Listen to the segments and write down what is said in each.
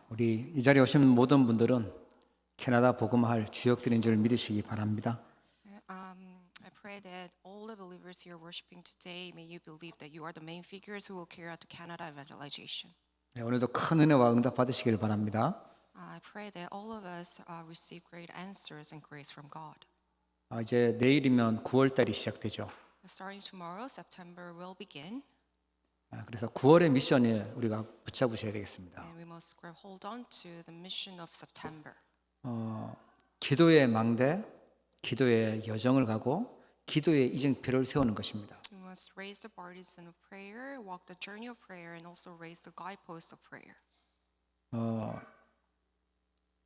우리 이 자리에 오신 모든 분들은 캐나다 복음할 주역들인 줄 믿으시기 바랍니다. I pray that all the believers here worshiping today, may you believe that you are the main figures who will carry out the Canada evangelization. 오늘도 큰 은혜와 응답 받으시길 바랍니다. I pray that all of us receive great answers and grace from God. 이제 내일이면 9월 달이 시작되죠. Starting tomorrow, September will begin, 그래서 9월의 미션에 우리가 붙잡으셔야 되겠습니다. and we must grab hold on to the mission of September. 기도의 망대, 기도의 여정을 가고 기도의 이정표를 세우는 것입니다. We must raise the partisan of prayer, walk the journey of prayer, and also raise the guidepost of prayer.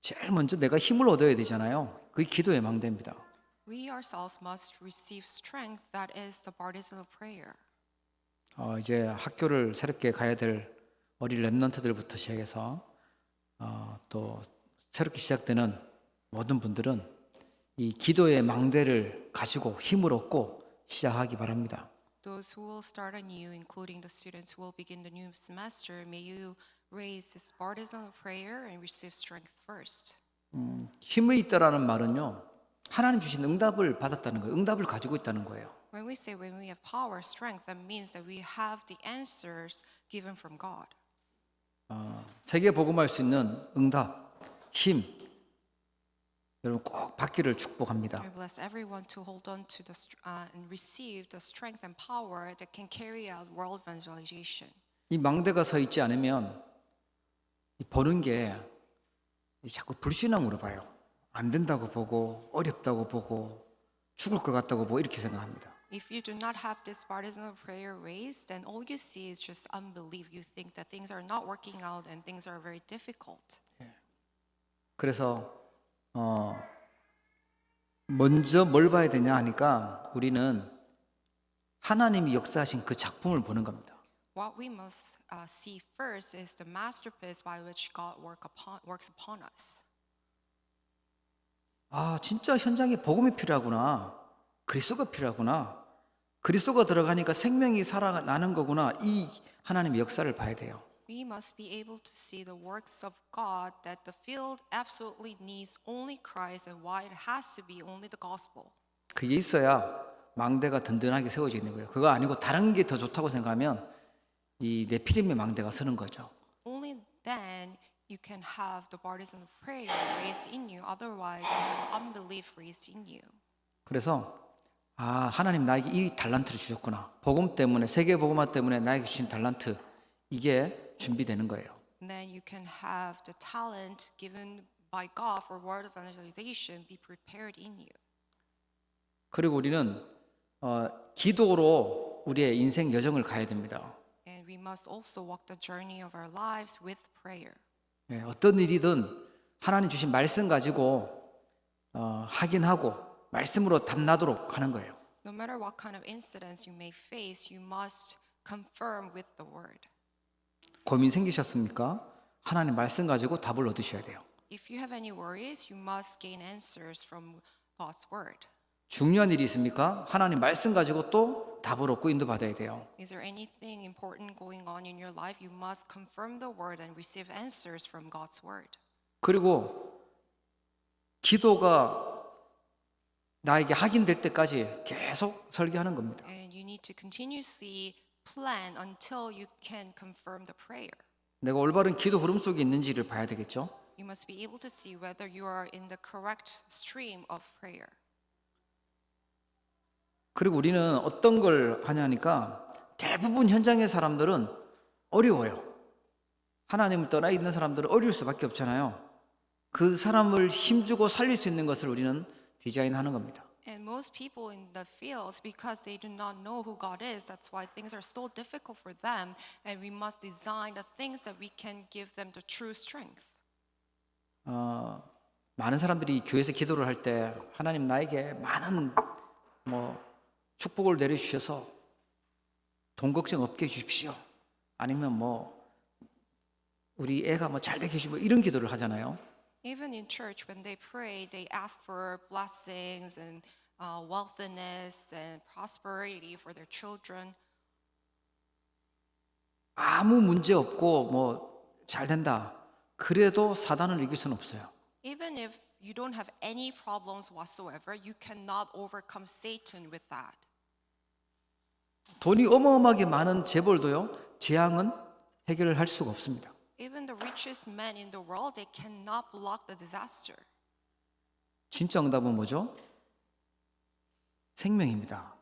제일 먼저 내가 힘을 얻어야 되잖아요. 그게 기도의 망대입니다. We ourselves must receive strength, that is the partisan of prayer. 이제 학교를 새롭게 가야 될 어린 렘넌트들부터 시작해서 또 새롭게 시작되는 모든 분들은 이 기도의 망대를 가지고 힘을 얻고 시작하기 바랍니다. Those who will start anew, including the students who will begin the new semester, may you raise this partisan of prayer and receive strength first. 힘이 있다라는 말은요, 하나님 주신 응답을 받았다는 거예요. 응답을 가지고 있다는 거예요. When we say when we have power, strength, that means that we have the answers given from God. 세계 복음할 수 있는 응답, 힘, 여러분 꼭 받기를 축복합니다. I bless everyone to hold on to and receive the strength and power that can carry out world evangelization. 이 망대가 서 있지 않으면 보는 게 자꾸 불신앙으로 봐요. 안 된다고 보고 어렵다고 보고 죽을 것 같다고 보고 이렇게 생각합니다. If you do not have this partisan of prayer raised, then all you see is just unbelief. You think that things are not working out and things are very difficult. 그래서 먼저 뭘 봐야 되냐 하니까 우리는 하나님이 역사하신 그 작품을 보는 겁니다. What we must see first is the masterpiece by which God works upon us. 진짜 현장에 복음이 필요하구나. 그리스도가 필요하구나. 그리스도가 들어가니까 생명이 살아나는 거구나. 이 하나님의 역사를 봐야 돼요. We must be able to see the works of God, that the field absolutely needs only Christ and why it has to be only the gospel. 그게 있어야 망대가 든든하게 세워져 있는 거예요. 그거 아니고 다른 게 더 좋다고 생각하면 이 네피림의 망대가 서는 거죠. Only then you can have the partisan of prayer raised in you. Otherwise, you have unbelief raised in you. 그래서 하나님 나에게 이 달란트를 주셨구나. 복음 때문에 세계 복음화 때문에 나에게 주신 달란트 이게 준비되는 거예요. And then you can have the talent given by God for word evangelization be prepared in you. 그리고 우리는 기도로 우리의 인생 여정을 가야 됩니다. And we must also walk the journey of our lives with prayer. 어떤 일이든 하나님 주신 말씀 가지고 확인하고 말씀으로 답나도록 하는 거예요. No matter what kind of incidents you may face, you must confirm with the word. 고민 생기셨습니까? 하나님 말씀 가지고 답을 얻으셔야 돼요. If you have any worries, you must gain answers from God's word. 중요한 일이 있습니까? 하나님 말씀 가지고 또 답을 얻고 인도받아야 돼요. Is there anything important going on in your life? You must confirm the word and receive answers from God's word. 그리고 기도가 나에게 확인될 때까지 계속 설교하는 겁니다. And you need to continuously plan until you can confirm the prayer. 내가 올바른 기도 흐름 속에 있는지를 봐야 되겠죠. You must be able to see whether you are in the correct stream of prayer. 그리고 우리는 어떤 걸 하냐니까 대부분 현장의 사람들은 어려워요. 하나님을 떠나 있는 사람들은 어려울 수밖에 없잖아요. 그 사람을 힘주고 살릴 수 있는 것을 우리는 디자인하는 겁니다. And most people in the fields, because they do not know who God is, that's why things are so difficult for them, and we must design the things that we can give them the true strength. 많은 사람들이 교회에서 기도를 할 때 하나님 나에게 많은 축복을 내려주셔서 돈 걱정 없게 해주십시오. 아니면 우리 애가 잘 되게 해주시고 이런 기도를 하잖아요. Even in church, when they pray, they ask for blessings and wealthiness and prosperity for their children. 아무 문제 없고 잘 된다. 그래도 사단을 이길 수는 없어요. Even if you don't have any problems whatsoever, you cannot overcome Satan with that. 돈이 어마어마하게 많은 재벌도요, 재앙은 해결을 할 수가 없습니다. Even the richest men in the world, they cannot block the disaster. 진짜 응답은 뭐죠? 생명입니다.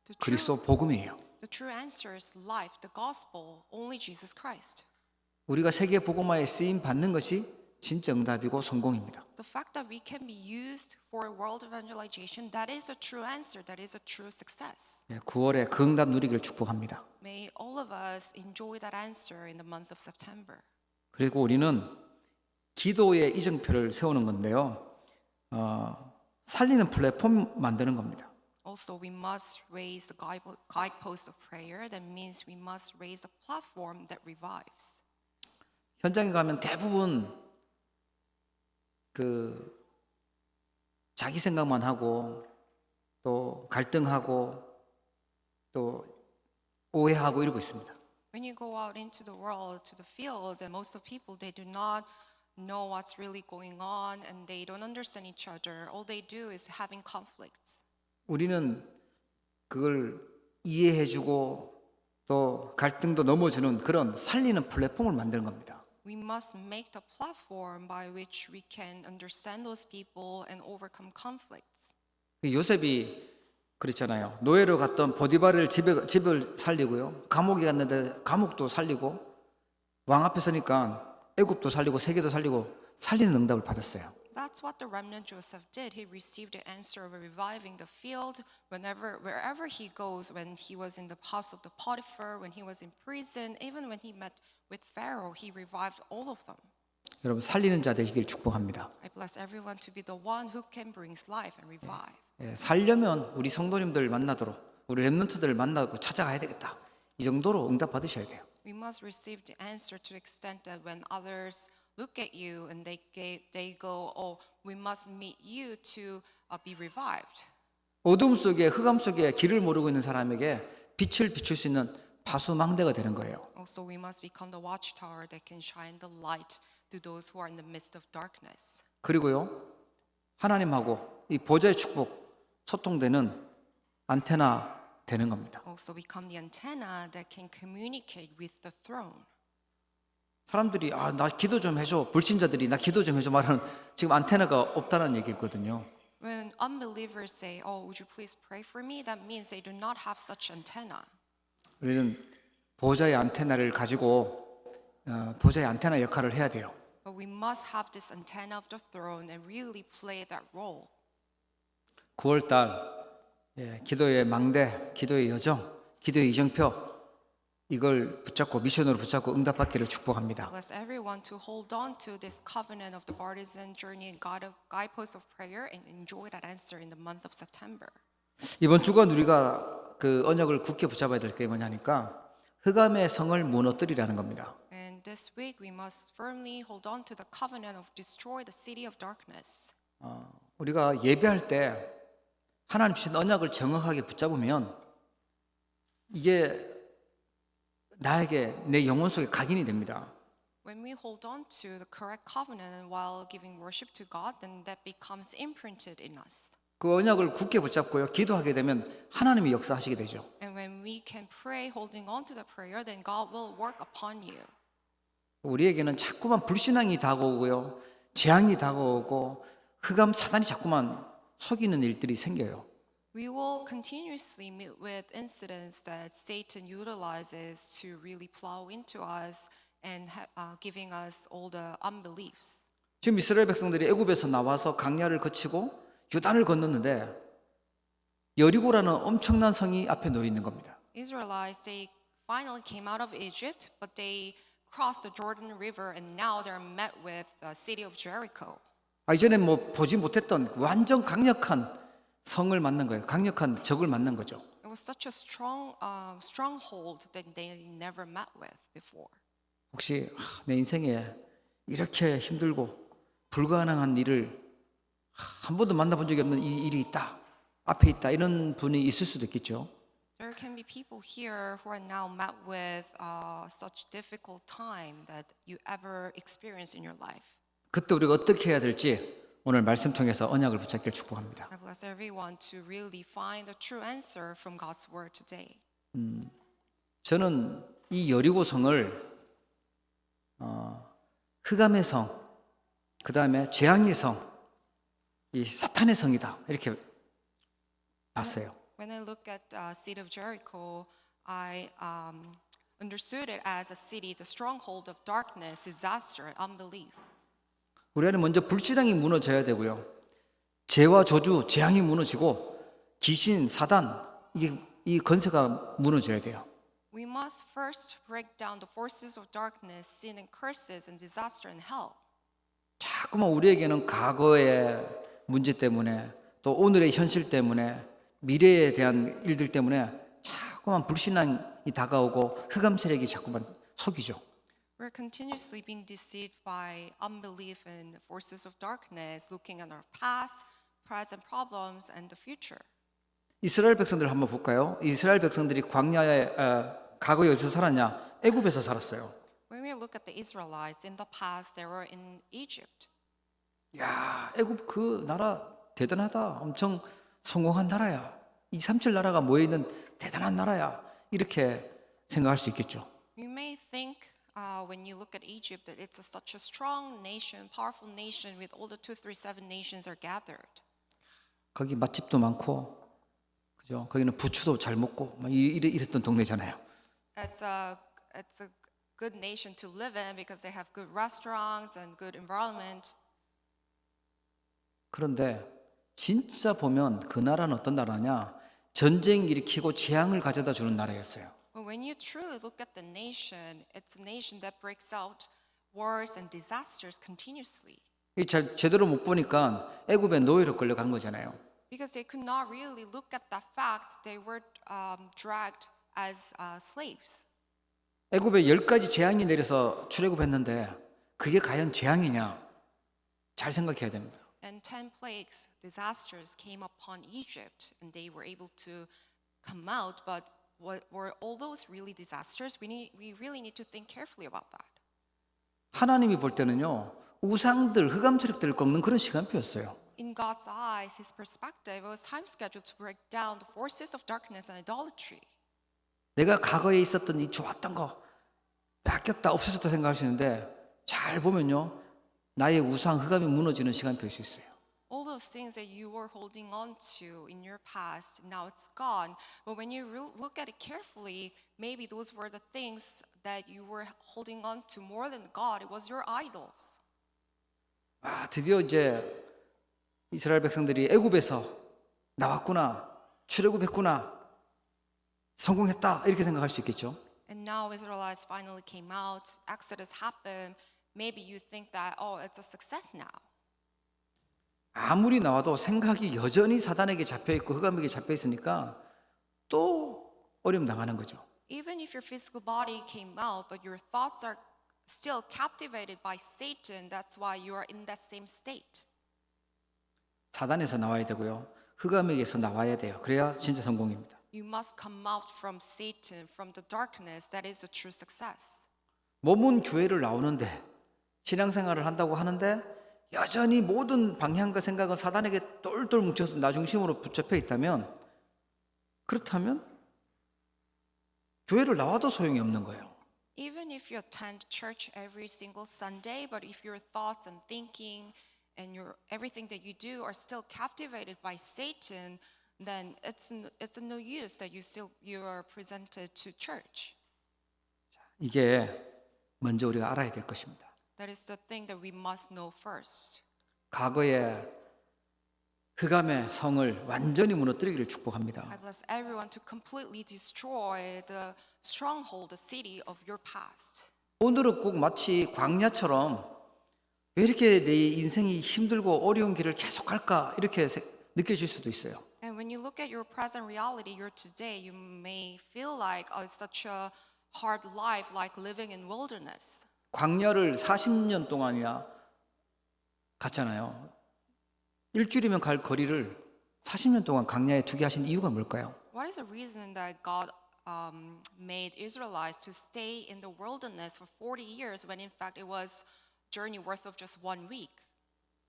The true, 그리스도 복음이에요. the true answer is life, the gospel, only Jesus Christ. 우리가 세계 복음화에 쓰임 받는 것이 진짜 응답이고 성공입니다. The fact that we can be used for world evangelization, that is a true answer, that is a true success. 9월에 그 응답 누리기를 축복합니다. May all of us enjoy that answer in the month of September. 그리고 우리는 기도의 이정표를 세우는 건데요. 살리는 플랫폼 만드는 겁니다. Also, we must raise the guidepost of prayer. That means we must raise a platform that revives. 현장에 가면 대부분 자기 생각만 하고 또 갈등하고 또 오해하고 이러고 있습니다. When you go out into the world, to the field, and most of people, they do not know what's really going on and they don't understand each other. All they do is having conflicts. 우리는 그걸 이해해주고 또 갈등도 넘어주는 그런 살리는 플랫폼을 만드는 겁니다. We must make the platform by which we can understand those people and overcome conflicts. 요셉이 그렇잖아요. 노예로 갔던 보디발을 집을 살리고요. 감옥에 갔는데 감옥도 살리고 왕 앞에 서니까 애굽도 살리고 세계도 살리고 살리는 응답을 받았어요. That's what the remnant Joseph did. He received the answer of reviving the field wherever he goes. When he was in the house of the Potiphar, when he was in prison, even when he met with Pharaoh, he revived all of them. 여러분 살리는 자 되시길 축복합니다. I bless everyone to be the one who can bring life and revive. 살려면 우리 성도님들 만나도록 우리 렘넌트들 만나고 찾아가야 되겠다. 이 정도로 응답 받으셔야 돼요. We must receive the answer to the extent that when others look at you and they go, oh, we must meet you to be revived. 어둠 속에 흑암 속에 길을 모르고 있는 사람에게 빛을 비출 수 있는 파수망대가 되는 거예요. Also, we must become the watchtower that can shine the light to those who are in the midst of darkness. 그리고요 하나님하고 이 보좌의 축복 소통되는 안테나 되는 겁니다. Also, become the antenna that can communicate with the throne. 사람들이 나 기도 좀 해줘 불신자들이 나 기도 좀 해줘 말하는 지금 안테나가 없다는 얘기거든요. When unbelievers say, "Oh, would you please pray for me?" that means they do not have such antenna. 우리는 보좌의 안테나를 가지고 보좌의 안테나 역할을 해야 돼요. But we must have this antenna of the throne and really play that role. 9월달 기도의 망대, 기도의 여정, 기도의 이정표 이걸 붙잡고 미션으로 붙잡고 응답받기를 축복합니다. Bless everyone to hold on to this covenant of the partisan journey and guidepost of prayer and enjoy that answer in the month of September. 이번 주간 우리가 그 언약을 굳게 붙잡아야 될 게 뭐냐니까 흑암의 성을 무너뜨리라는 겁니다. And this week we must firmly hold on to the covenant of destroy the city of darkness. 우리가 예배할 때 하나님 주신 언약을 정확하게 붙잡으면 이게 나에게 내 영혼 속에 각인이 됩니다. When we hold on to the correct covenant and while giving worship to God, then that becomes imprinted in us. 그 언약을 굳게 붙잡고요. 기도하게 되면 하나님이 역사하시게 되죠. And when we can pray holding on to the prayer, then God will work upon you. 우리에게는 자꾸만 불신앙이 다가오고요. 재앙이 다가오고 흑암 사단이 자꾸만 속이는 일들이 생겨요. We will continuously meet with incidents that Satan utilizes to really plow into us and giving us all the unbeliefs. 지금 이스라엘 백성들이 애굽에서 나와서 강야를 거치고 요단을 건넜는데 여리고라는 엄청난 성이 앞에 놓여 있는 겁니다. Israelites, they finally came out of Egypt, but they crossed the Jordan River and now they're met with the city of Jericho. 이전에 보지 못했던 완전 강력한 성을 만난 거예요. 강력한 적을 만난 거죠. It was such a stronghold that they never met with before. 혹시 내 인생에 이렇게 힘들고 불가능한 일을 한 번도 만나본 적이 없는 이 일이 있다. 앞에 있다. 이런 분이 있을 수도 있겠죠. There can be people here who are now met with such difficult time that you ever experienced in your life. 그때 우리가 어떻게 해야 될지 오늘 말씀 통해서 언약을 붙잡기를 축복합니다. I bless everyone to really find the true answer from God's word today. 저는 이 여리고성을 흑암의 성, 그 다음에 재앙의 성, 이 사탄의 성이다 이렇게 봤어요. When I look at city of Jericho, I understood it as a city, the stronghold of darkness, disaster, and unbelief. 우리 안에 먼저 불신앙이 무너져야 되고요. 죄와 저주, 재앙이 무너지고 귀신, 사단 이 건세가 무너져야 돼요. We must first break down the forces of darkness, sin and curses and disaster and hell. 자꾸만 우리에게는 과거의 문제 때문에 또 오늘의 현실 때문에 미래에 대한 일들 때문에 자꾸만 불신앙이 다가오고 흑암 세력이 자꾸만 속이죠. We're continuously being deceived by unbelief and forces of darkness, looking at our past, present problems, and the future. 이스라엘 백성들 한번 볼까요? 이스라엘 백성들이 광야에 과거에 어디서 살았냐? 애굽에서 살았어요. When we look at the Israelites in the past, they were in Egypt. 야, 애굽 그 나라 대단하다. 엄청 성공한 나라야. 237 나라가 모여 있는 대단한 나라야. 이렇게 생각할 수 있겠죠. You may think when you look at Egypt that it's such a strong nation, powerful nation with all the 237 nations are gathered. 거기 맛집도 많고, 그죠? 거기는 부추도 잘 먹고, 막 이랬던 동네잖아요. It's a good nation to live in because they have good restaurants and good environment. 그런데 진짜 보면 그 나라는 어떤 나라냐? 전쟁 일으키고 재앙을 가져다 주는 나라였어요. But when you truly look at the nation, it's a nation that breaks out wars and disasters continuously. 이 잘 제대로 못 보니까 애굽에 노예로 끌려간 거잖아요. Because they could not really look at that fact, they were dragged as slaves. 애굽에 10가지 재앙이 내려서 출애굽했는데 그게 과연 재앙이냐? 잘 생각해야 됩니다. And 10 plagues, disasters came upon Egypt, and they were able to come out. But what were all those really disasters? We really need to think carefully about that. 하나님이 볼 때는요, 우상들, 흑암 세력들을 꺾는 그런 시간표였어요. In God's eyes, His perspective, it was time scheduled to break down the forces of darkness and idolatry. 내가 과거에 있었던 이 좋았던 거 뺏겼다, 없어졌다 생각할 수 있는데 잘 보면요, 나의 우상, 흑암이 무너지는 시간표일 수 있어요. All those things that you were holding on to in your past, now it's gone. But when you look at it carefully, maybe those were the things that you were holding on to more than God. It was your idols. 드디어 이제 이스라엘 백성들이 애굽에서 나왔구나, 출애굽했구나, 성공했다 이렇게 생각할 수 있겠죠. And now Israelites finally came out, Exodus happened. Maybe you think that, oh, it's a success now. 아무리 나와도 생각이 여전히 사단에게 잡혀있고 흑암에게 잡혀있으니까 또 어려움 당하는 거죠. Even if your physical body came out, but your thoughts are still captivated by Satan, that's why you are in that same state. 사단에서 나와야 되고요, 흑암에게서 나와야 돼요. 그래야 진짜 성공입니다. You must come out from Satan, from the darkness. That is the true success. 몸은 교회를 나오는데 신앙생활을 한다고 하는데 여전히 모든 방향과 생각은 사단에게 똘똘 뭉쳐서 나 중심으로 붙잡혀 있다면, 그렇다면 교회를 나와도 소용이 없는 거예요. Even if you attend church every single Sunday, but if your thoughts and thinking and everything that you do are still captivated by Satan, then it's no use that you are presented to church. 이게 먼저 우리가 알아야 될 것입니다. That is the thing that we must know first. 과거의 흑암의 성을 완전히 무너뜨리기를 축복합니다. I bless everyone to completely destroy the stronghold, the city of your past. 오늘은 꼭 마치 광야처럼 왜 이렇게 내 인생이 힘들고 어려운 길을 계속 갈까 이렇게 느껴질 수도 있어요. And when you look at your present reality, your today, you may feel like it's such a hard life, like living in wilderness. 광야를 40년 동안이나 갔잖아요. 일주일이면 갈 거리를 40년 동안 광야에 두게 하신 이유가 뭘까요? What is the reason that God made Israelites to stay in the wilderness for 40 years when in fact it was journey worth of just 1 week?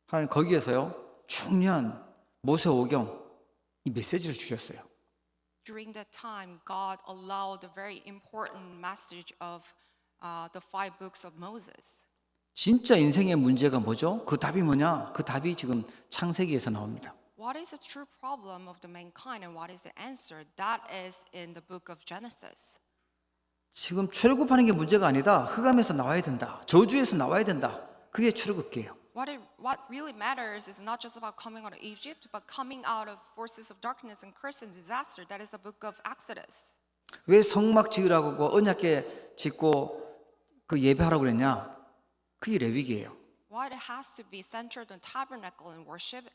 하나님 거기에서요 중요한 모세오경 이 메시지를 주셨어요. During that time, God allowed a very important message of the 5 books of Moses. 진짜 인생의 문제가 뭐죠? 그 답이 뭐냐? 그 답이 지금 창세기에서 나옵니다. What is the true problem of the mankind and what is the answer? That is in the book of Genesis. 지금 출애굽하는 게 문제가 아니다. 흑암에서 나와야 된다. 저주에서 나와야 된다. 그게 출애굽기예요. What really matters is not just about coming out of Egypt, but coming out of forces of darkness and curse and disaster. That is the book of Exodus. 왜 성막 지으라고 언약궤 짓고 그 예배하라고 그랬냐? 그게 레위기예요. Why it has to be centered on tabernacle and worship?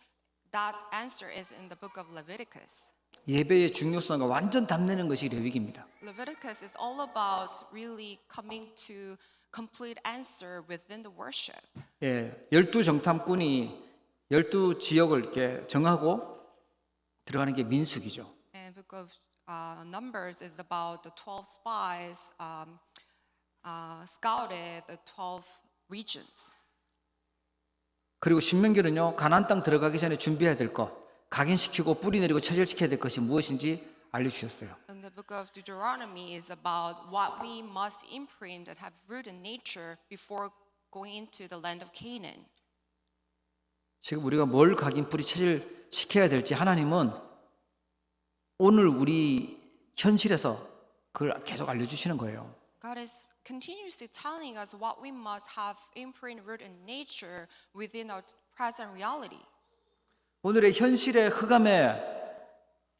That answer is in the book of Leviticus. 예배의 중요성을 완전 담내는 것이 레위기입니다. Leviticus is all about really coming to complete answer within the worship. 예, 12정탐꾼이 12지역을 이렇게 정하고 들어가는 게 민수기죠. And book of Numbers is about the 12 spies scouted the 12 regions. 그리고 신명기는요, 가나안 땅 들어가기 전에 준비해야 될 것, 각인시키고 뿌리 내리고 체질시켜야 될 것이 무엇인지 알려주셨어요. And the book of Deuteronomy is about what we must imprint and have root in nature before going into the land of Canaan. 지금 우리가 뭘 각인 뿌리 체질시켜야 될지 하나님은 오늘 우리 현실에서 그걸 계속 알려주시는 거예요. God is continuously telling us what we must have imprint, root in nature within our present reality. 오늘의 현실의 흑암에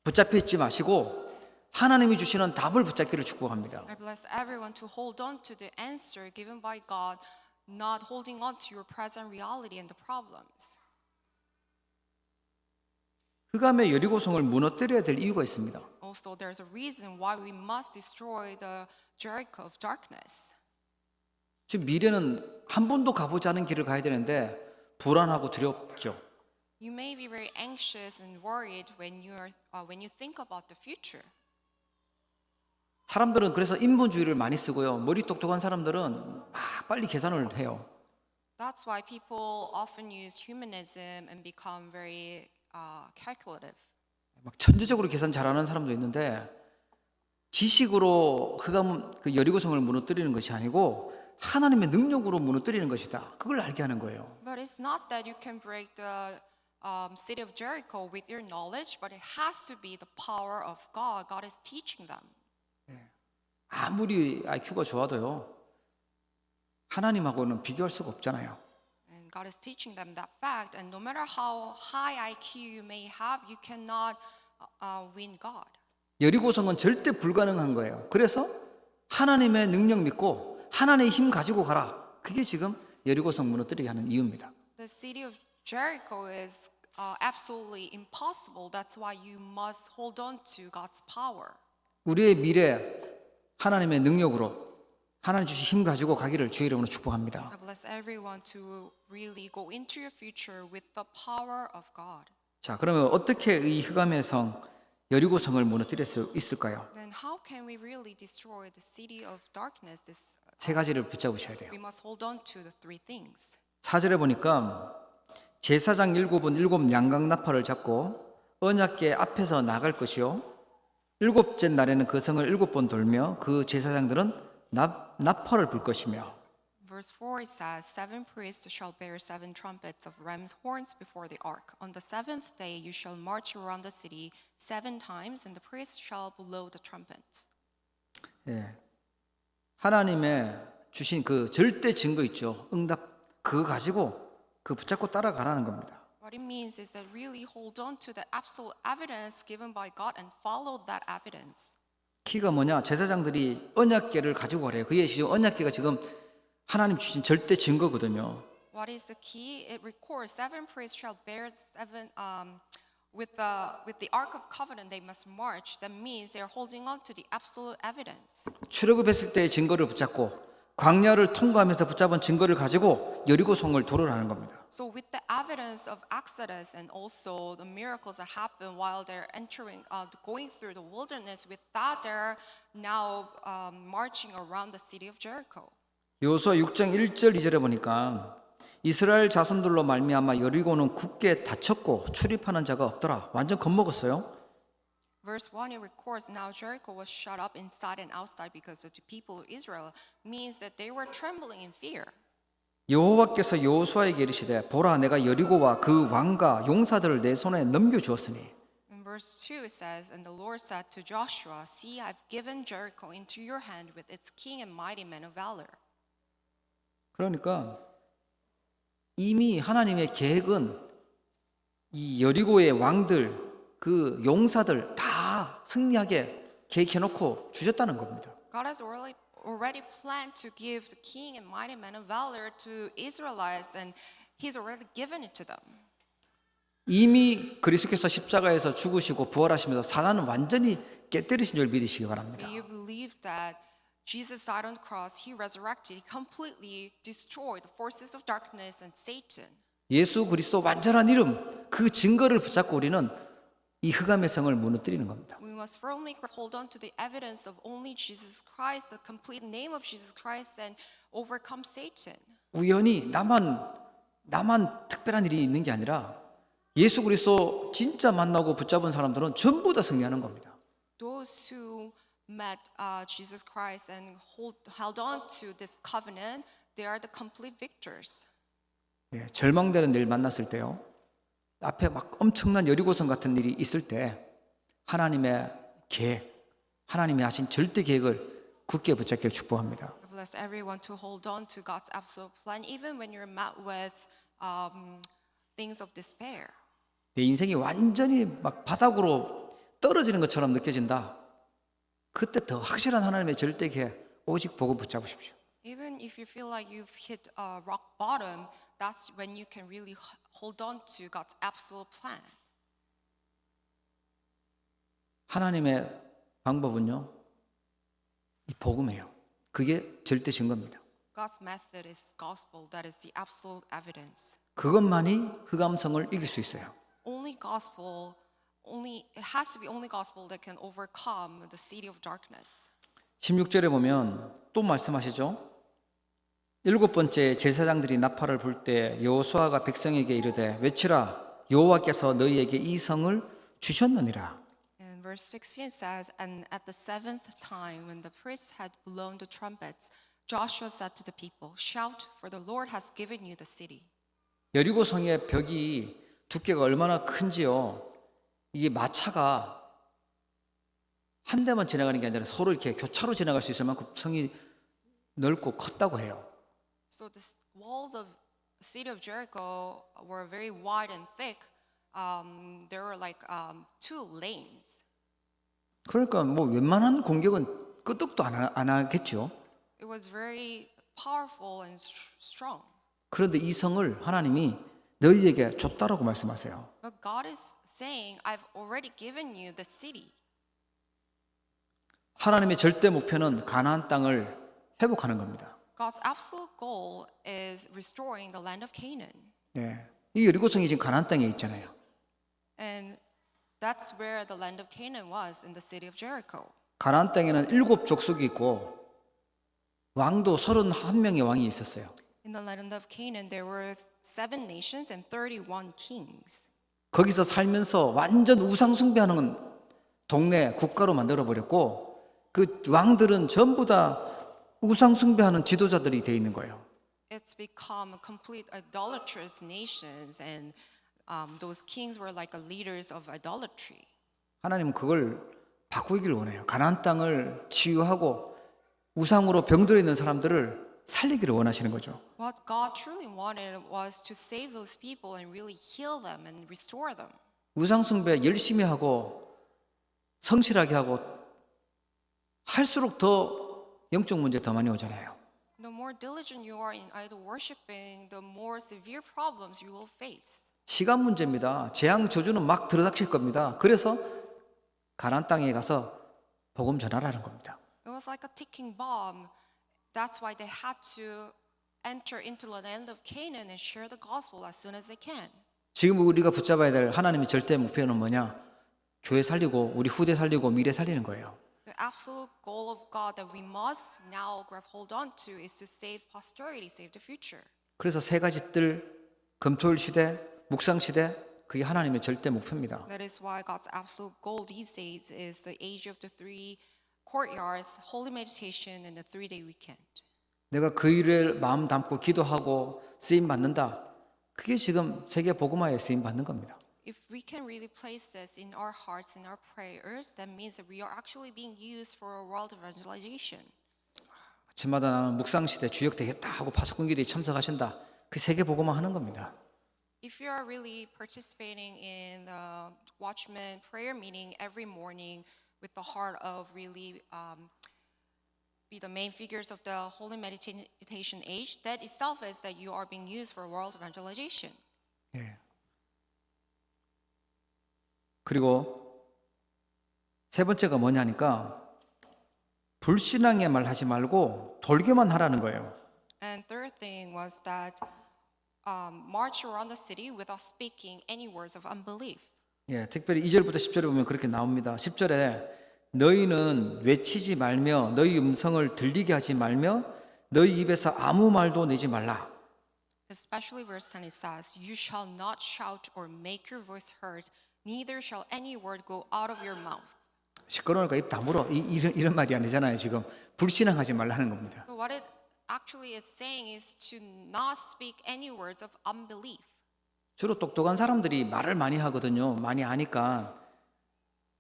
붙잡혀 있지 마시고 하나님이 주시는 답을 붙잡기를 축복합니다. I bless everyone to hold on to the answer given by God, not holding on to your present reality and the problems. 흑암의 여리고성을 무너뜨려야 될 이유가 있습니다. Also, there's a reason why we must destroy the Jericho of darkness. 지금 미래는 한 번도 가보지 않은 길을 가야 되는데 불안하고 두렵죠. You may be very anxious and worried when you think about the future. 사람들은 그래서 인본주의를 많이 쓰고요. 머리 똑똑한 사람들은 막 빨리 계산을 해요. That's why people often use humanism and become very calculative. 막 천재적으로 계산 잘하는 사람도 있는데 지식으로 흑암 그 여리고성을 무너뜨리는 것이 아니고 하나님의 능력으로 무너뜨리는 것이다. 그걸 알게 하는 거예요. But it's not that you can break the city of Jericho with your knowledge, but it has to be the power of God. God is teaching them. 아무리 IQ가 좋아도요. 하나님하고는 비교할 수가 없잖아요. And God is teaching them that fact. And no matter how high IQ you may have, you cannot win God. 여리고성은 절대 불가능한 거예요. 그래서 하나님의 능력 믿고 하나님의 힘 가지고 가라. 그게 지금 여리고성 무너뜨리게 하는 이유입니다. The city of Jericho is absolutely impossible. That's why you must hold on to God's power. 우리의 미래 하나님의 능력으로 하나님 주신 힘 가지고 가기를 주의 이름으로 축복합니다. I bless everyone to really go into your future with the power of God. 자, 그러면 어떻게 이 흑암의 성 여리고성을 무너뜨릴 수 있을까요? Then how can we really destroy the city of darkness? 세 가지를 붙잡으셔야 돼요. We must hold on to the 3 things. 4절에 보니까 제사장 7은 7 양각 나팔을 잡고 언약궤 앞에서 나갈 것이요 7째 날에는 그 성을 7번 돌며 그 제사장들은 나팔을 불 것이며. Verse 4 it says, 7 priests shall bear 7 trumpets of ram's horns before the ark. On the 7th day you shall march around the city 7 times, and the priests shall blow the trumpets. 예. 하나님의 주신 그 절대 증거 있죠. 응답 그거 가지고 그 붙잡고 따라가라는 겁니다. What it means is that really hold on to the absolute evidence given by God and follow that evidence. 키가 뭐냐? 제사장들이 언약궤를 가지고 가래요. 그게 지금 언약궤가 지금 하나님 주신 절대 증거거든요. What is the key? It records 7 priests shall bear 7 with the ark of covenant they must march. That means they're holding on to the absolute evidence. 출애굽했을 때의 증거를 붙잡고 광야를 통과하면서 붙잡은 증거를 가지고 여리고성을 돌으라는 겁니다. So with the evidence of Exodus and also the miracles that happened while they're going through the wilderness, with that they're now marching around the city of Jericho. 여호수아 6장 1절 2절에 보니까 이스라엘 자손들로 말미암아 여리고는 굳게 닫혔고 출입하는 자가 없더라. 완전 겁먹었어요. Verse 1 it records, now Jericho was shut up inside and outside because of the people of Israel, means that they were trembling in fear. 여호와께서 여호수아에게 이르시되 보라 내가 여리고와 그 왕과 용사들을 내 손에 넘겨 주었으니. In verse 2 it says, and the Lord said to Joshua, see, I've given Jericho into your hand with its king and mighty men of valor. 그러니까 이미 하나님의 계획은 이 여리고의 왕들, 그 용사들 다 승리하게 계획해놓고 주셨다는 겁니다. God has already planned to give the king and mighty men of valor to Israelites, and He's already given it to them. 이미 그리스도께서 십자가에서 죽으시고 부활하시면서 사단은 완전히 깨뜨리신 줄 믿으시기 바랍니다. Do you believe that Jesus died on the cross, He resurrected, He completely destroyed the forces of darkness and Satan? 예수 그리스도 완전한 이름, 그 증거를 붙잡고 우리는 이 흑암의 성을 무너뜨리는 겁니다. We must firmly hold on to the evidence of only Jesus Christ, the complete name of Jesus Christ, and overcome Satan. 우연히 나만 특별한 일이 있는 게 아니라 예수 그리스도 진짜 만나고 붙잡은 사람들은 전부 다 승리하는 겁니다. Those who met Jesus Christ and held on to this covenant, they are the complete victors. 예, 절망되는 일 만났을 때요. 앞에 막 엄청난 여리고성 같은 일이 있을 때 하나님의 계획, 하나님이 하신 절대 계획을 굳게 붙잡기를 축복합니다. God bless everyone to hold on to God's absolute plan, even when you're met with things of despair. 내 인생이 완전히 막 바닥으로 떨어지는 것처럼 느껴진다. 그때 더 확실한 하나님의 절대 계획, 오직 복음 붙잡으십시오. Even if you feel like you've hit rock bottom, that's when you can really hold on to God's absolute plan. 하나님의 방법은요, 이 복음이에요. 그게 절대 증거입니다. God's method is gospel. That is the absolute evidence. 그것만이 흑암성을 이길 수 있어요. Only gospel, it has to be only gospel that can overcome the city of darkness. 16절에 보면 또 말씀하시죠. 일곱 번째 제사장들이 나팔을 불 때 여호수아가 백성에게 이르되 외치라 여호와께서 너희에게 이 성을 주셨느니라. And verse 16 says, and at the seventh time when the priests had blown the trumpets, Joshua said to the people, shout, for the Lord has given you the city. 여리고 성의 벽이 두께가 얼마나 큰지요. 이게 마차가 한 대만 지나가는 게 아니라 서로 이렇게 교차로 지나갈 수 있을 만큼 성이 넓고 컸다고 해요. So the walls of the city of Jericho were very wide and thick. There were like 2 lanes. 그러니까 뭐 웬만한 공격은 끄떡도 안 하겠죠. It was very powerful and strong. 그런데 이 성을 하나님이 너희에게 줬다라고 말씀하세요. But God is saying, I've already given you the city. 하나님의 절대 목표는 가나안 땅을 회복하는 겁니다. God's absolute goal is restoring the land of Canaan. 네. 이 여리고성이 지금 가나안 땅에 있잖아요. And that's where the land of Canaan was, in the city of Jericho. 가나안 땅에는 7 족속이 있고 왕도 31명의 왕이 있었어요. In the land of Canaan, there were 7 nations and 31 kings. 거기서 살면서 완전 우상 숭배하는 동네 국가로 만들어 버렸고 그 왕들은 전부 다 우상 숭배하는 지도자들이 돼 있는 거예요. It's become a complete idolatrous nations, and those kings were like the leaders of idolatry. 하나님은 그걸 바꾸기를 원해요. 가나안 땅을 치유하고 우상으로 병들어 있는 사람들을 살리기를 원하시는 거죠. What God truly wanted was to save those people and really heal them and restore them. 우상 숭배 열심히 하고 성실하게 하고 할수록 더 영적 문제 더 많이 오잖아요. The more diligent you are in idol worshiping, the more severe problems you will face. 시간 문제입니다. 재앙 저주는 막 들어닥칠 겁니다. 그래서 가나안 땅에 가서 복음 전하라는 겁니다. It was like a ticking bomb. That's why they had to enter into the land of Canaan and share the gospel as soon as they can. 지금 우리가 붙잡아야 될 하나님의 절대 목표는 뭐냐? 교회 살리고 우리 후대 살리고 미래 살리는 거예요. The absolute goal of God that we must now grab hold on to is to save posterity, save the future. 그래서 세 가지 뜰, 금토일 시대, 묵상 시대, 그게 하나님의 절대 목표입니다. That is why God's absolute goal these days is the age of the three courtyards, holy meditation, and the 3-day weekend. 내가 그 일을 마음 담고 기도하고 쓰임 받는다. 그게 지금 세계 복음화에 쓰임 받는 겁니다. If we can really place this in our hearts, in our prayers, that means that we are actually being used for a world evangelization. 아침마다 나는 묵상 시대 주역 되겠다 하고 파수꾼 기도에 참석하신다. 그 세계 복음화 하는 겁니다. If you are really participating in the Watchman prayer meeting every morning with the heart of really be the main figures of the holy meditation age, that itself is that you are being used for world evangelization. 예. 그리고 세 번째가 뭐냐니까 불신앙의 말 하지 말고 돌교만 하라는 거예요. And third thing was that march around the city without speaking any words of unbelief. 예, 특별히 2절부터 10절에 보면 그렇게 나옵니다. 10절에 너희는 외치지 말며 너희 음성을 들리게 하지 말며 너희 입에서 아무 말도 내지 말라. Especially verse 10 it says, "You shall not shout or make your voice heard, neither shall any word go out of your mouth." 시끄러우니까 입 다물어. 이런 말이 아니잖아요. 지금 불신앙하지 말라는 겁니다. So what it actually is saying is to not speak any words of unbelief. 주로 똑똑한 사람들이 말을 많이 하거든요. 많이 아니까.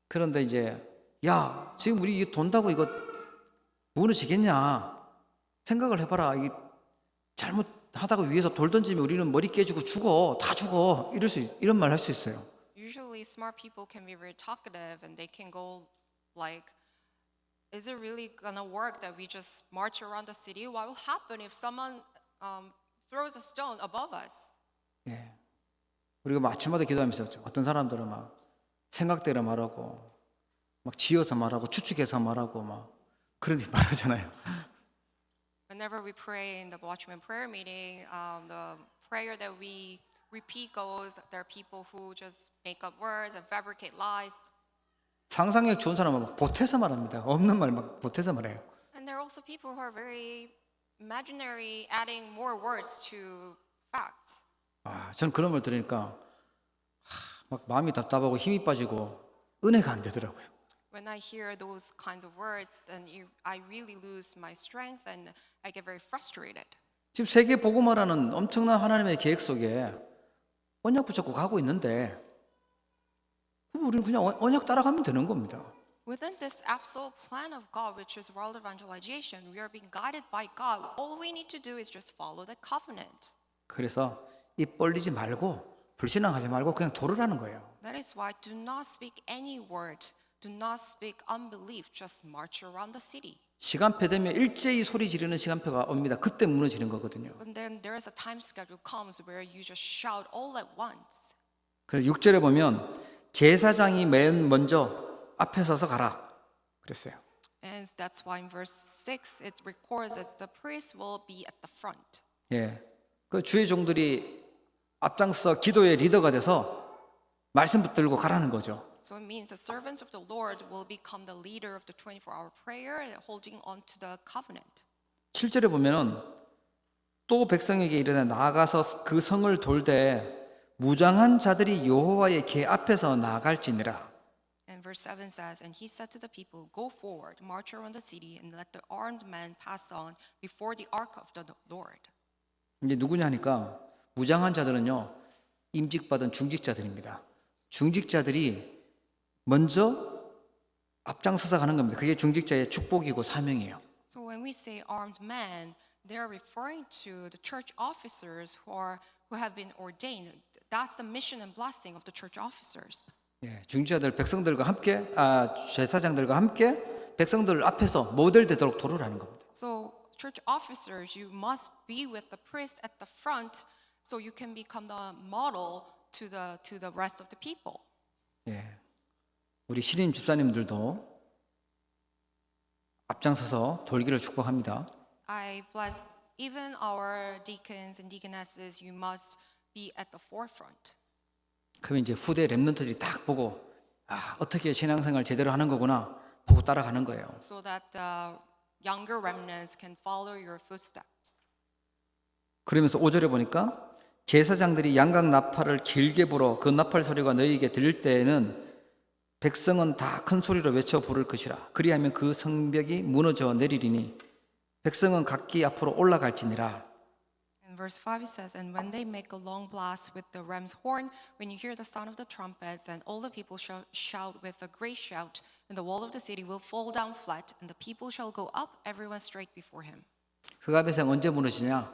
그런데 이제 야, 지금 우리 이거 돈다고 이거 무너지겠냐? 생각을 해봐라. 이게 잘못하다가 위에서 돌 던지면 우리는 머리 깨지고 죽어. 다 죽어. 이런 말 할 수 있어요. Usually smart people can be very talkative and they can go like, is it really gonna work that we just march around the city? What will happen if someone throws a stone above us? 예. 우리가 아침마다 기도하면서 어떤 사람들은 막 생각대로 말하고 막 지어서 말하고 추측해서 말하고 막 그런 일 말하잖아요. Whenever we pray in the Watchman prayer meeting, the prayer that we repeat goes, there are people who just make up words and fabricate lies. 상상력 좋은 사람은 막 보태서 말합니다. 없는 말 막 보태서 말해요. And there are also people who are very imaginary, adding more words to facts. 아, 저는 그런 말 들으니까 막 마음이 답답하고 힘이 빠지고 은혜가 안 되더라고요. When I hear those kinds of words, then I really lose my strength and I get very frustrated. 지금 세계 복음화라는 엄청난 하나님의 계획 속에 언약 붙잡고 가고 있는데 우리는 그냥 언약 따라가면 되는 겁니다. Within this absolute plan of God, which is world evangelization, we are being guided by God. All we need to do is just follow the covenant. 그래서 입 벌리지 말고 불신앙하지 말고 그냥 돌으라는 거예요. That is why do not speak any word. Do not speak unbelief. Just march around the city. 시간표 되면 일제히 소리 지르는 시간표가 옵니다. 그때 무너지는 거거든요. And then there is a time schedule comes where you just shout all at once. 그래서 6절에 보면 제사장이 맨 먼저 앞에 서서 가라 그랬어요. And that's why in verse 6 it records that the priest will be at the front. 예, 그 주의 종들이 앞장서 기도의 리더가 돼서 말씀 붙들고 가라는 거죠. So it means the servants of the Lord will become the leader of the 24-hour prayer and holding on to the covenant. 7절에 보면은 또 백성에게 이르되 나아가서 그 성을 돌되 무장한 자들이 여호와의 궤 앞에서 나아갈지니라. And verse 7 says, "And he said to the people, Go forward, march around the city, and let the armed men pass on before the ark of the Lord." 이제 누구냐 하니까 무장한 자들은요 임직받은 중직자들입니다. 중직자들이 먼저 앞장서서 가는 겁니다. 그게 중직자의 축복이고 사명이에요. So when we say armed men, they are referring to the church officers who have been ordained. That's the mission and blessing of the church officers. 예, 중직자들 백성들과 함께 제사장들과 함께 백성들 앞에서 모델 되도록 도르라는 겁니다. So church officers, you must be with the priest at the front, so you can become the model to the rest of the people. 예, 우리 신임 집사님들도 앞장서서 돌기를 축복합니다. I bless even our deacons and deaconesses. You must be at the forefront. 그러면 이제 후대 렘넌트들이 딱 보고 아, 어떻게 신앙생활 제대로 하는 거구나 보고 따라가는 거예요. so that younger remnants can follow your footsteps. 그러면서 5절에 보니까 제사장들이 양각 나팔을 길게 불어 그 나팔 소리가 너희에게 들릴 때에는 백성은 다 큰 소리로 외쳐 부를 것이라. 그리하면 그 성벽이 무너져 내리리니 백성은 각기 앞으로 올라갈지니라. In verse 5 it says, and when they make a long blast with the ram's horn, when you hear the sound of the trumpet, then all the people shall shout with a great shout, and the wall of the city will fall down flat, and the people shall go up, everyone straight before him. 흑암의성 언제 무너지냐?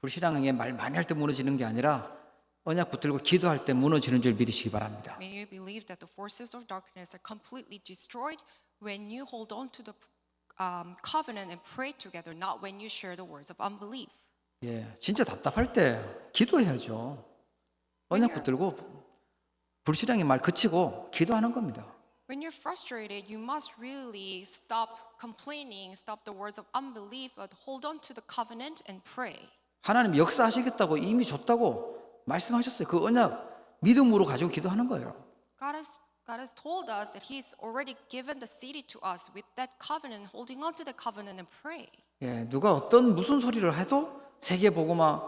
불신앙에게 말 많이 할 때 무너지는 게 아니라 언약 붙들고 기도할 때 무너지는 줄 믿으시기 바랍니다. May you believe that the forces of darkness are completely destroyed when you hold on to the covenant and pray together, not when you share the words of unbelief. 예, 진짜 답답할 때 기도해야죠. 언약 붙들고 불신앙의 말 그치고 기도하는 겁니다. When you're frustrated, you must really stop complaining, stop the words of unbelief, but hold on to the covenant and pray. 하나님 역사하시겠다고 이미 줬다고 말씀하셨어요. 그 언약 믿음으로 가지고 기도하는 거예요. God has told us that He's already given the city to us with that covenant, holding on to the covenant and pray. 예, 누가 어떤 무슨 소리를 해도 세계 복음화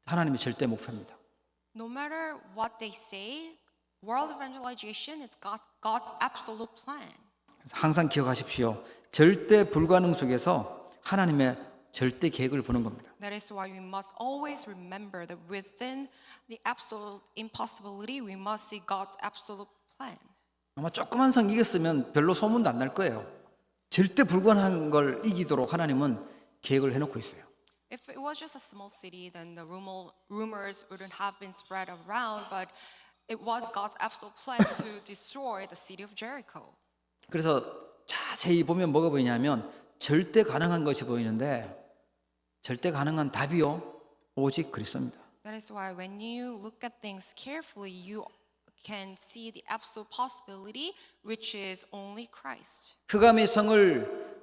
하나님의 절대 목표입니다. No matter what they say, world evangelization is God's absolute plan. 항상 기억하십시오. 절대 불가능 속에서 하나님의 절대 계획을 보는 겁니다. That is why we must always remember that within the absolute impossibility, we must see God's absolute plan. 아마 조그만 성 이겼으면 별로 소문도 안 날 거예요. 절대 불가능한 걸 이기도록 하나님은 계획을 해놓고 있어요. If it was just a small city, then the rumors wouldn't have been spread around, but it was God's absolute plan to destroy the city of Jericho. 그래서 자세히 보면 뭐가 보이냐면 절대 가능한 것이 보이는데 절대 가능한 답이요 오직 그리스도입니다. That is why when you look at things carefully, you can see the absolute possibility, which is only Christ. 흑암의 성을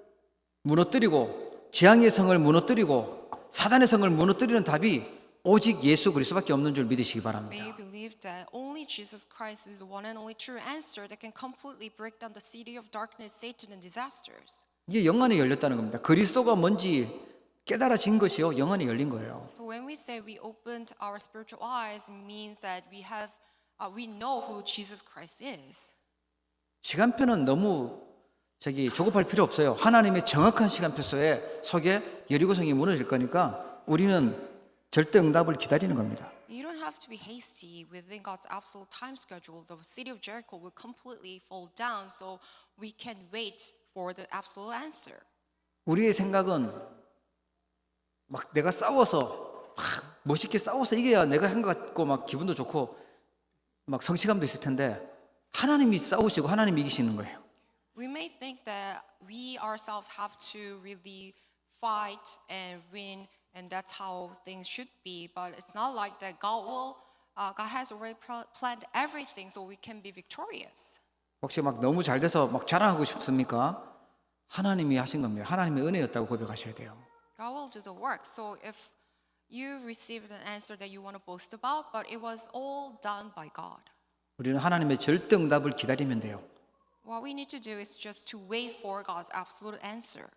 무너뜨리고 재앙의 성을 무너뜨리고 사단의 성을 무너뜨리는 답이 오직 예수 그리스도밖에 없는 줄 믿으시기 May you 바랍니다. believe that only Jesus Christ is the one and only true answer that can completely break down the city of darkness, Satan, and disasters. 이게 영안이 열렸다는 겁니다. 그리스도가 뭔지 깨달아진 것이요 영안이 열린 거예요. So when we say we opened our spiritual eyes, it means that we know who Jesus Christ is. 시간표는 너무 조급할 필요 없어요. 하나님의 정확한 시간표 속에 여리고성이 무너질 거니까 우리는 절대 응답을 기다리는 겁니다. You don't have to be hasty within God's absolute time schedule. The city of Jericho will completely fall down, so we can wait for the absolute answer. 우리의 생각은 막 내가 싸워서 막 멋있게 싸워서 이겨야 내가 한 것 같고 막 기분도 좋고 막 성취감도 있을 텐데 하나님이 싸우시고 하나님이 이기시는 거예요. We may think that we ourselves have to really fight and win, and that's how things should be. But it's not like that. God has already planned everything, so we can be victorious. 혹시 막 너무 잘 돼서 막 자랑하고 싶습니까? 하나님이 하신 겁니다. 하나님의 은혜였다고 고백하셔야 돼요. God will do the work. So if you received an answer that you want to boast about, but it was all done by God. 우리는 하나님의 절대 응답을 기다리면 돼요. What we need to do is just to wait for God's absolute answer.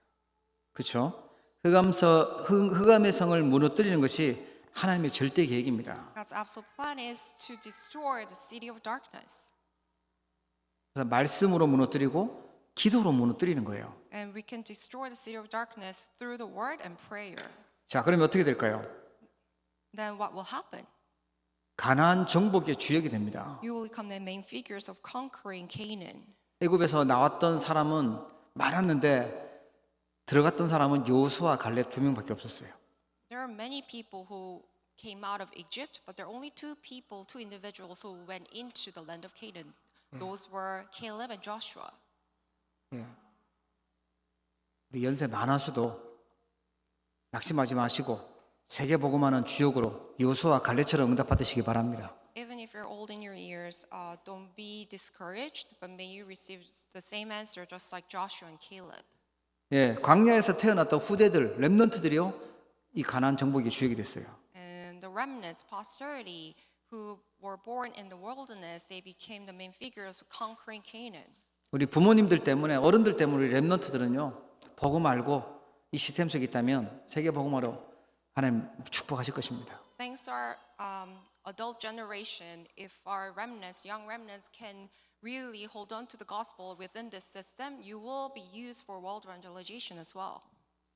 그렇죠? 흑암의 성을 무너뜨리는 것이 하나님의 절대 계획입니다. God's absolute plan is to destroy the city of darkness. 그래서 말씀으로 무너뜨리고 기도로 무너뜨리는 거예요. And we can destroy the city of darkness through the word and prayer. 자, 그러면 어떻게 될까요? Then what will happen? 가나안 정복의 주역이 됩니다. You will become the main figures of conquering Canaan. 애굽에서 나왔던 사람은 많았는데 들어갔던 사람은 여호수아 갈렙 두 명밖에 없었어요. There are many people who came out of Egypt, but there are only two individuals who went into the land of Canaan. Those were Caleb and Joshua. 예. 우리 연세 많아서도 낙심하지 마시고 세계 복음하는 주역으로 여호수아 갈렙처럼 응답받으시기 바랍니다. Even if you're old in your years, don't be discouraged, but may you receive the same answer just like Joshua and Caleb. 예, 광야에서 태어났던 후대들, 렘넌트들이요, 이 가나안 정복의 주역이 됐어요. And the remnants, posterity, who were born in the wilderness, they became the main figures conquering Canaan. 우리 부모님들 때문에, 어른들 때문에 우리 렘넌트들은요, 복음 알고 이 시스템 속에 있다면 세계 복음화로 하나님 축복하실 것입니다. Thanks to our adult generation, if our remnants, young remnants, can really hold on to the gospel within this system, you will be used for world evangelization as well.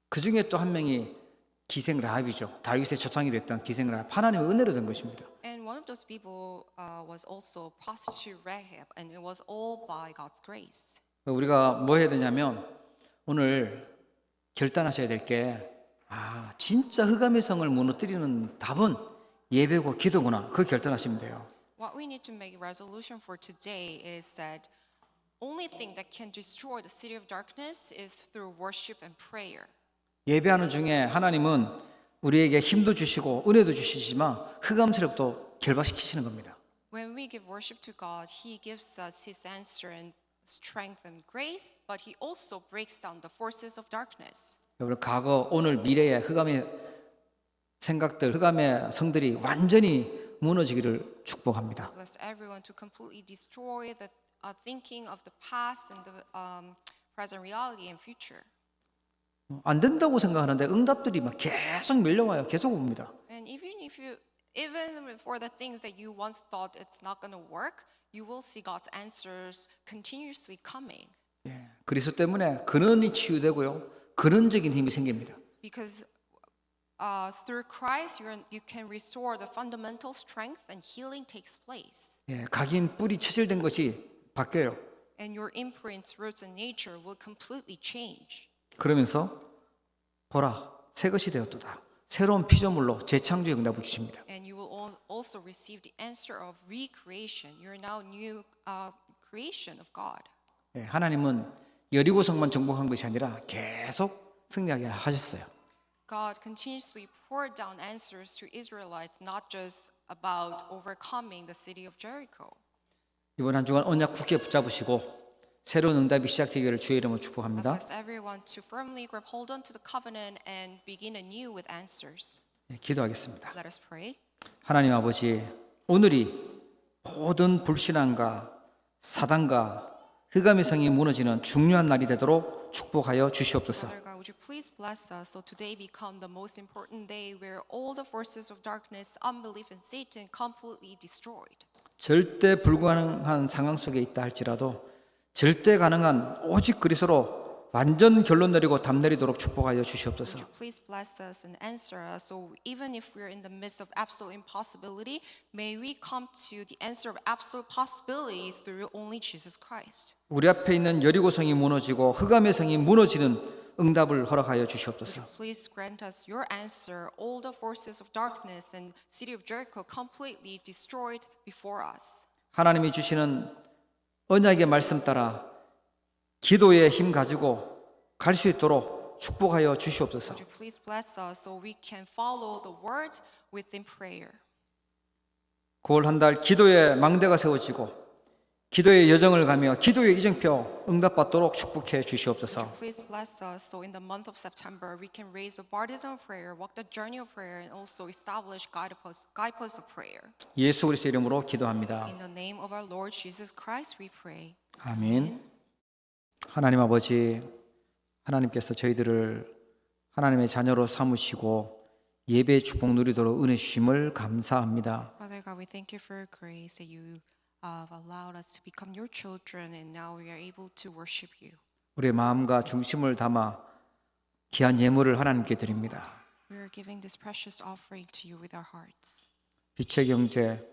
그 중에 또 한 명이 기생 라합이죠. 다윗의 조상이 됐던 기생 라합. 하나님의 은혜로 된 것입니다. And one of those people was also prostitute Rahab, and it was all by God's grace. 우리가 뭐 해야 되냐면 오늘 결단하셔야 될 게 진짜 흑암의 성을 무너뜨리는 답은 예배고 기도구나. 그 결단하시면 돼요. What we need to make a resolution for today is that only thing that can destroy the city of darkness is through worship and prayer. 예배하는 중에 하나님은 우리에게 힘도 주시고 은혜도 주시지만 흑암 세력도 결박시키시는 겁니다. When we give worship to God, He gives us His answer and strength and grace, but He also breaks down the forces of darkness. 여러분 과거, 오늘, 미래의 흑암의 생각들, 흑암의 성들이 완전히 무너지기를 축복합니다. Bless everyone to completely destroy the thinking of the past and the present reality and future. 안 된다고 생각하는데 응답들이 막 계속 밀려와요. 계속 옵니다. And even for the things that you once thought it's not going to work, you will see God's answers continuously coming. 예, 그리스도 때문에 근원이 치유되고요. 근원적인 힘이 생깁니다. Because through Christ, you can restore the fundamental strength and healing takes place. 예, 각인 뿌리 체질된 것이 바뀌어요. And your imprints, roots, and nature will completely change. 그러면서 보라, 새 것이 되었도다. 새로운 피조물로 재창조의 응답을 주십니다. And you will also receive the answer of recreation. You're now new creation of God. 예, 하나님은 여리고성만 정복한 것이 아니라 계속 승리하게 하셨어요. God continuously poured down answers to Israelites, not just about overcoming the city of Jericho. 이번 한 주간 언약 굳게 붙잡으시고 새로운 응답이 시작되기를 주의 이름으로 축복합니다. Bless everyone to firmly grab hold onto the covenant and begin anew with answers. 예, 기도하겠습니다. Let us pray. 하나님 아버지, 오늘이 모든 불신앙과 사단과 흑암의 성이 무너지는 중요한 날이 되도록 축복하여 주시옵소서. Father God, would you please bless us so today become the most important day where all the forces of darkness, unbelief, and Satan completely destroyed. 절대 불가능한 상황 속에 있다 할지라도 절대 가능한 오직 그리스도로 완전 결론 내리고 답 내리도록 축복하여 주시옵소서. Would you please bless us and answer us so even if we're in the midst of absolute impossibility, may we come to the answer of absolute possibility through only Jesus Christ. 우리 앞에 있는 여리고성이 무너지고 흑암의 성이 무너지는 응답을 허락하여 주시옵소서. Please grant us your answer, all the forces of darkness and city of Jericho completely destroyed before us. 하나님이 주시는 언약의 말씀 따라 기도의 힘 가지고 갈 수 있도록 축복하여 주시옵소서. Would you please bless us so we can follow the word within prayer. 9월 한 달 기도의 망대가 세워지고 기도의 여정을 가며 기도의 이정표 응답받도록 축복해 주시옵소서. Please bless us so in the month of September we can raise a baptism of prayer, walk the journey of prayer, and also establish guideposts of prayer. 예수 그리스도 이름으로 기도합니다. In the name of our Lord Jesus Christ, we pray. 아멘. 하나님 아버지, 하나님께서 저희들을 하나님의 자녀로 삼으시고 예배의 축복 누리도록 은혜 주심을 감사합니다. Father God, we thank you for your grace that you have allowed us to become your children, and now we are able to worship you. 우리의 마음과 중심을 담아 귀한 예물을 하나님께 드립니다. We are giving this precious offering to you with our hearts. 빛의 경제,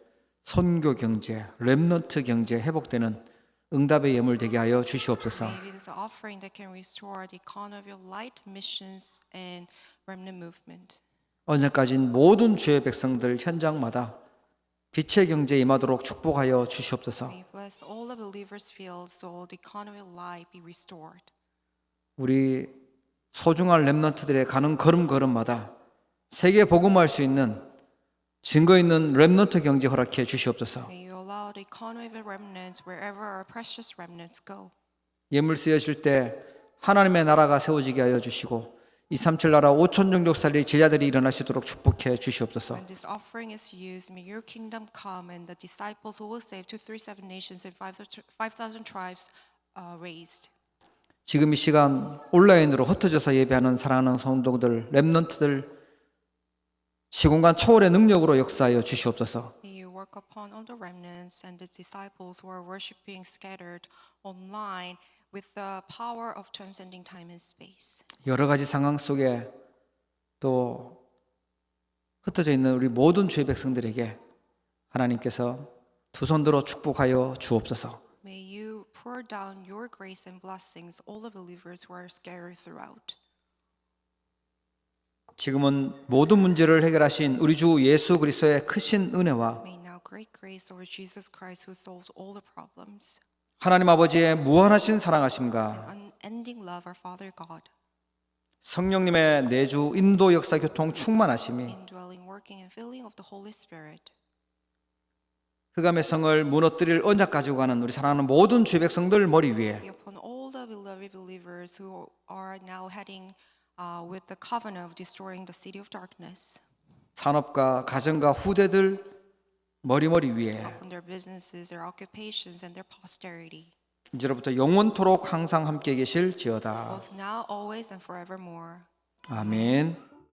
선교 경제, 렘넌트 경제 회복되는 응답의 예물 되게 하여 주시옵소서. Maybe this offering that can restore the economy of light, missions, and remnant movement. 언제까진 모든 주의 백성들 현장마다 빛의 경제에 임하도록 축복하여 주시옵소서. May bless all the believers' fields so the economy of light be restored. 우리 소중한 렘넌트들의 가는 걸음걸음마다 세계 복음화할 수 있는 증거 있는 렘넌트 경제 허락해 주시옵소서. May you allow the economy of the remnants wherever our precious remnants go. 예물 쓰여질 때 하나님의 나라가 세워지게 하여 주시고 237 나라 5천 종족 살리 제자들이 일어나시도록 축복해 주시옵소서. When this offering is used, may your kingdom come and the disciples who will save 237 nations and 5,000 tribes raised. 지금 이 시간 온라인으로 흩어져서 예배하는 사랑하는 성도들, 렘넌트들 시공간 초월의 능력으로 역사하여 주시옵소서. May you work upon all the remnants and the disciples who are worshiping scattered online with the power of transcending time and space. 여러 가지 상황 속에 또 흩어져 있는 우리 모든 주의 백성들에게 하나님께서 두 손 들어 축복하여 주옵소서. May you pour down your grace and blessings all the believers who are scattered throughout. 지금은 모든 문제를 해결하신 우리 주 예수 그리스도의 크신 은혜와 May now great grace over Jesus Christ who solves all the problems, 하나님 아버지의 무한하신 사랑하심과 unending love our Father God, 성령님의 내주 인도 역사 교통 충만하심이 indwelling working and filling of the Holy Spirit, 흑암의 성을 무너뜨릴 언약 가지고 가는 우리 사랑하는 모든 주의 백성들 머리 위에 be upon all the beloved believers who are now heading with the covenant of destroying the city of darkness, 산업과 가정과 후대들 머리 위에 on their businesses, their occupations, and their posterity, 이제로부터 영원토록 항상 함께 계실지어다. both now, always, and forevermore. 아멘.